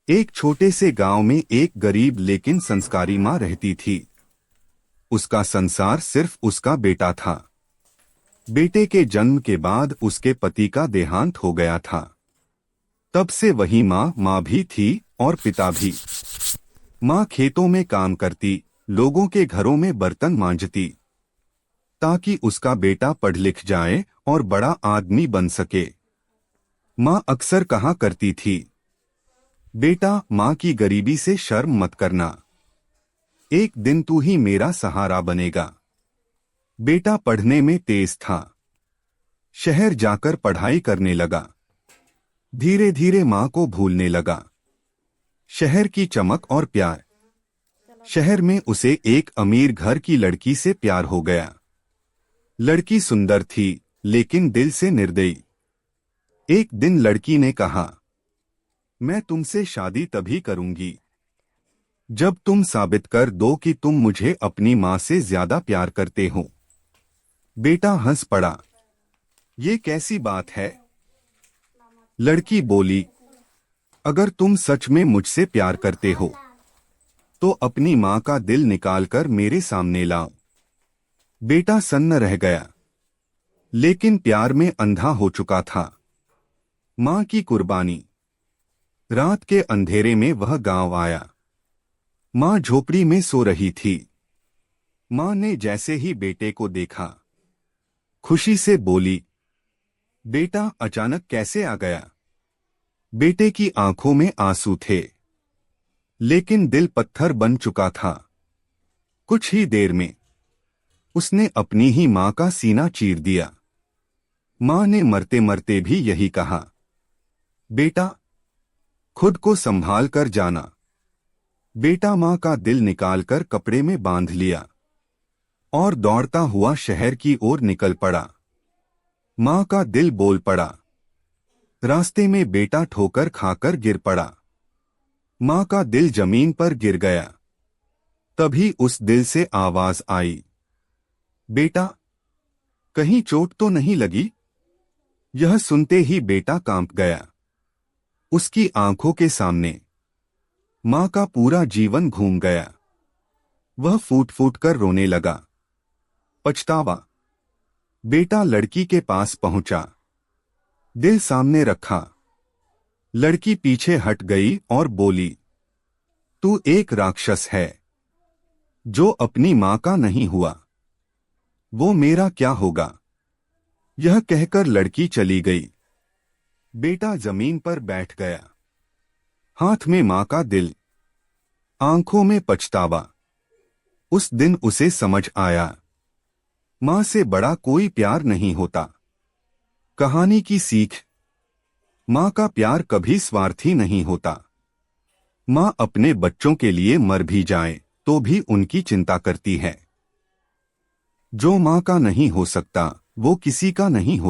एक छोटे से गांव में एक गरीब लेकिन संस्कारी माँ रहती थी। उसका संसार सिर्फ उसका बेटा था। बेटे के जन्म के बाद उसके पति का देहांत हो गया था। तब से वही माँ भी थी और पिता भी। माँ खेतों में काम करती, लोगों के घरों में बर्तन मांजती, ताकि उसका बेटा पढ़ लिख जाए और बड़ा आदमी बन सके। माँ अक्सर कहा करती थी, बेटा, माँ की गरीबी से शर्म मत करना, एक दिन तू ही मेरा सहारा बनेगा। बेटा पढ़ने में तेज था, शहर जाकर पढ़ाई करने लगा। धीरे धीरे माँ को भूलने लगा, शहर की चमक और प्यार। शहर में उसे एक अमीर घर की लड़की से प्यार हो गया। लड़की सुंदर थी लेकिन दिल से निर्दयी। एक दिन लड़की ने कहा, मैं तुमसे शादी तभी करूंगी जब तुम साबित कर दो कि तुम मुझे अपनी माँ से ज्यादा प्यार करते हो। बेटा हंस पड़ा, ये कैसी बात है? लड़की बोली, अगर तुम सच में मुझसे प्यार करते हो तो अपनी माँ का दिल निकालकर मेरे सामने लाओ। बेटा सन्न रह गया, लेकिन प्यार में अंधा हो चुका था। माँ की कुर्बानी। रात के अंधेरे में वह गांव आया। माँ झोपड़ी में सो रही थी। माँ ने जैसे ही बेटे को देखा, खुशी से बोली, बेटा अचानक कैसे आ गया? बेटे की आंखों में आंसू थे, लेकिन दिल पत्थर बन चुका था। कुछ ही देर में उसने अपनी ही माँ का सीना चीर दिया। माँ ने मरते मरते भी यही कहा, बेटा खुद को संभाल कर जाना। बेटा माँ का दिल निकालकर कपड़े में बांध लिया और दौड़ता हुआ शहर की ओर निकल पड़ा। माँ का दिल बोल पड़ा। रास्ते में बेटा ठोकर खाकर गिर पड़ा। माँ का दिल जमीन पर गिर गया। तभी उस दिल से आवाज आई, बेटा कहीं चोट तो नहीं लगी? यह सुनते ही बेटा कांप गया। उसकी आंखों के सामने माँ का पूरा जीवन घूम गया। वह फूट फूट कर रोने लगा। पछतावा। बेटा लड़की के पास पहुंचा, दिल सामने रखा। लड़की पीछे हट गई और बोली, तू एक राक्षस है जो अपनी माँ का नहीं हुआ। वो मेरा क्या होगा? यह कहकर लड़की चली गई। बेटा जमीन पर बैठ गया, हाथ में माँ का दिल, आंखों में पछतावा। उस दिन उसे समझ आया, माँ से बड़ा कोई प्यार नहीं होता। कहानी की सीख। माँ का प्यार कभी स्वार्थी नहीं होता। माँ अपने बच्चों के लिए मर भी जाए तो भी उनकी चिंता करती है। जो माँ का नहीं हो सकता वो किसी का नहीं हो